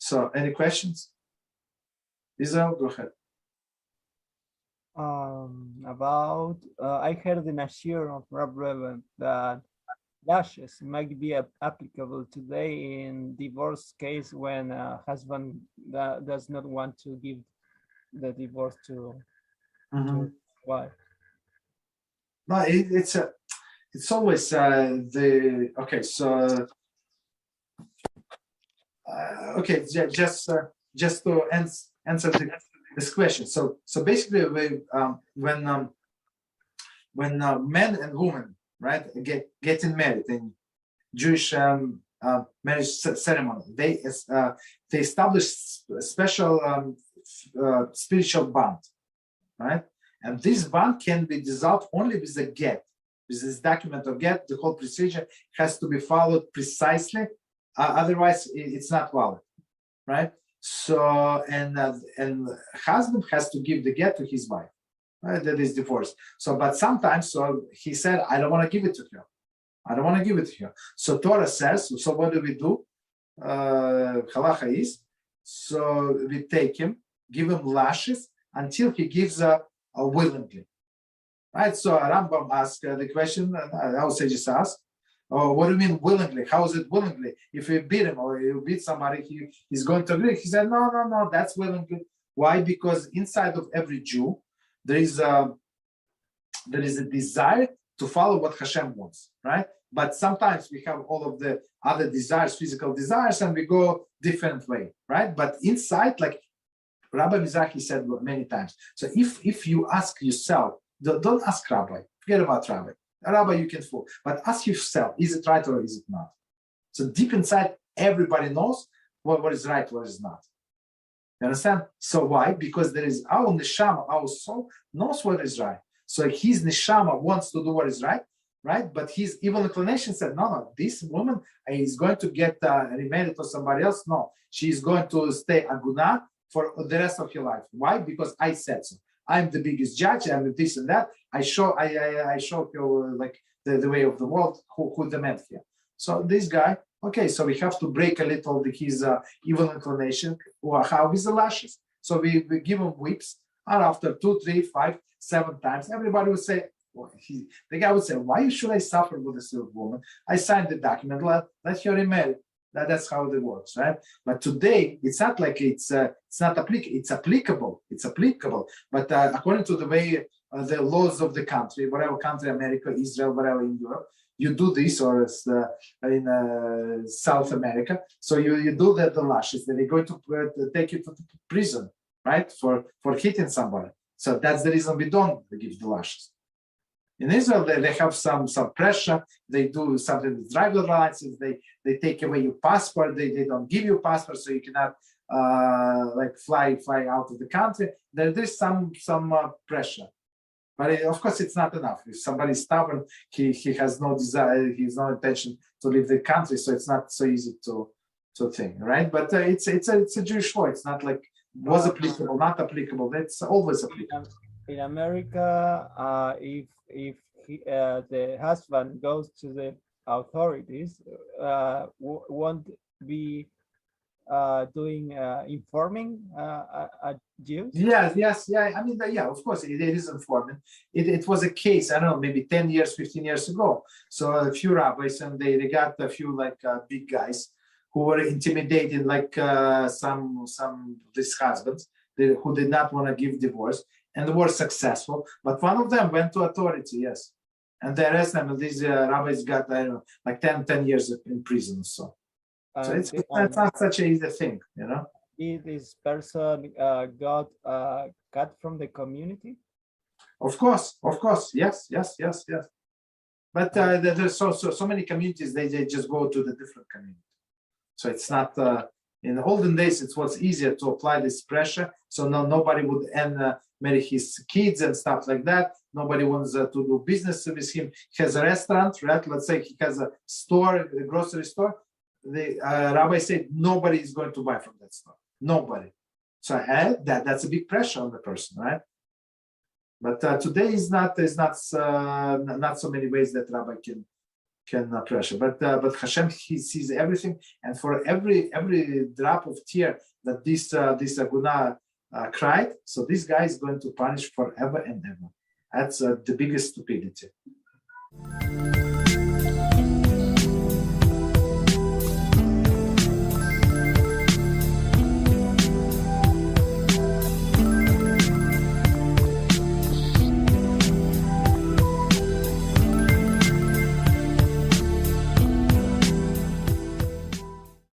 So, any questions? Israel, go ahead. About I heard in a Shiur of Rabbi that lashes might be applicable today in divorce case when a husband does not want to give the divorce to wife. No, it's always the okay. So okay, just to answer this question. So basically, when men and women, right, getting married in Jewish marriage ceremony, they establish special spiritual bond, right? And this bond can be dissolved only with a get, with this document of get. The whole procedure has to be followed precisely, otherwise it's not valid, right? So and husband has to give the get to his wife, right? That is divorce. So, but sometimes, so he said, I don't want to give it to her. I don't want to give it to her. So Torah says, so what do? Halacha is, so we take him, give him lashes until he gives willingly, right? So Rambam asked the question, I would say just ask, what do you mean willingly? How is it willingly? If you beat him or you beat somebody, he's going to agree. He said, no, that's willingly. Why? Because inside of every Jew, there is a desire to follow what HaShem wants, right? But sometimes we have all of the other desires, physical desires, and we go different way, right? But inside, like Rabbi Mizrachi said many times, so if you ask yourself, don't ask Rabbi, forget about Rabbi. Rabbi, you can fool, but ask yourself, is it right or is it not? So deep inside, everybody knows what is right, what is not. You understand? So why? Because there is our neshama, our soul knows what is right. So his neshama wants to do what is right, right? But his evil inclination said, no, this woman is going to get remarried to somebody else. No, she is going to stay aguna for the rest of your life. Why? Because I said so. I'm the biggest judge. I'm this and that. I show you like the way of the world, who the man here. So this guy, okay, so we have to break a little his evil inclination. How is the lashes? So we give him whips, and after 2, 3, 5, 7 times, everybody would say, the guy would say, why should I suffer with this woman? I signed the document, let her remarry. That's how it works, right? But today, it's not like it's not applicable. It's applicable. It's applicable. But according to the way the laws of the country, whatever country, America, Israel, whatever in Europe, you do this, or in South America. So you do the lashes. Then they're going to take you to prison, right? For hitting somebody. So that's the reason we don't give the lashes. In Israel, they have some pressure. They do something with driver's license. They take away your passport. They don't give you passport, so you cannot like fly out of the country. There's some pressure, but of course it's not enough. If somebody is stubborn, he has no desire, he has no intention to leave the country, so it's not so easy to think, right? But it's a Jewish law. It's not like was applicable, not applicable. That's always applicable. In America, if the husband goes to the authorities, won't be doing informing Jews? Yes. I mean, yeah, of course, it is informing. It was a case, I don't know, maybe 10 years, 15 years ago. So a few rabbis, and they got a few like big guys who were intimidating, like some these husbands who did not want to give divorce, and they were successful. But one of them went to authority, yes, and they arrested them. And these rabbis got, I don't know, like 10 years in prison. So it's not such an easy thing, you know. Did this person got cut from the community? Of course, yes. But there's so many communities. They just go to the different community. So it's not. In the olden days, it was easier to apply this pressure. So nobody would marry his kids and stuff like that. Nobody wants to do business with him. He has a restaurant, right? Let's say he has a store, a grocery store. The rabbi said nobody is going to buy from that store. Nobody. So that's a big pressure on the person, right? But today is not so many ways that rabbi pressure. But Hashem, He sees everything, and for every drop of tear that this Aguna cried, so this guy is going to punish forever and ever. That's the biggest stupidity.